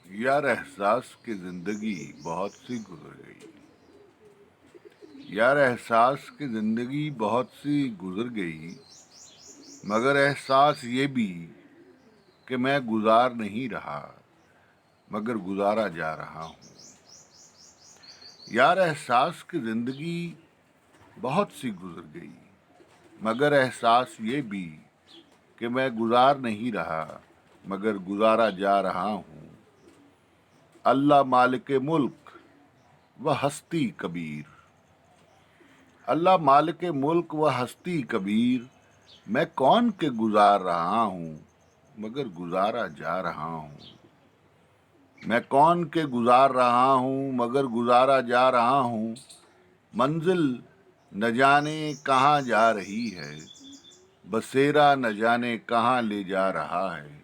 یار احساس کی زندگی بہت سی گزر گئی. یار احساس کی زندگی بہت سی گزر گئی، مگر احساس یہ بھی کہ میں گزار نہیں رہا مگر گزارا جا رہا ہوں. یار احساس کی زندگی بہت سی گزر گئی، مگر احساس یہ بھی کہ میں گزار نہیں رہا مگر گزارا جا رہا ہوں. اللہ مالک ملک و ہستی کبیر، اللہ مالک ملک و ہستی کبیر، میں کون کے گزار رہا ہوں مگر گزارا جا رہا ہوں. میں کون کے گزار رہا ہوں مگر گزارا جا رہا ہوں. منزل نہ جانے کہاں جا رہی ہے، بسیرا نہ جانے کہاں لے جا رہا ہے.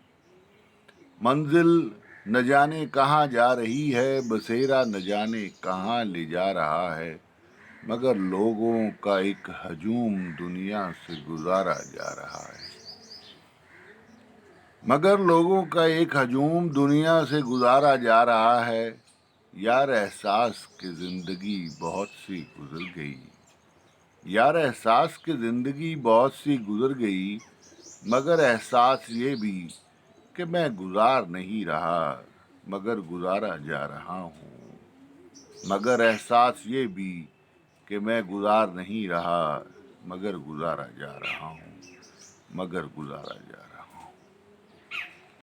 منزل نہ جانے کہاں جا رہی ہے، بسیرا نہ جانے کہاں لے جا رہا ہے. مگر لوگوں کا ایک ہجوم دنیا سے گزارا جا رہا ہے. مگر لوگوں کا ایک ہجوم دنیا سے گزارا جا رہا ہے. یار احساس کی زندگی بہت سی گزر گئی. یار احساس کی زندگی بہت سی گزر گئی، مگر احساس یہ بھی کہ میں گزار نہیں رہا مگر گزارا جا رہا ہوں. مگر احساس یہ بھی کہ میں گزار نہیں رہا مگر گزارا جا رہا ہوں. مگر گزارا جا رہا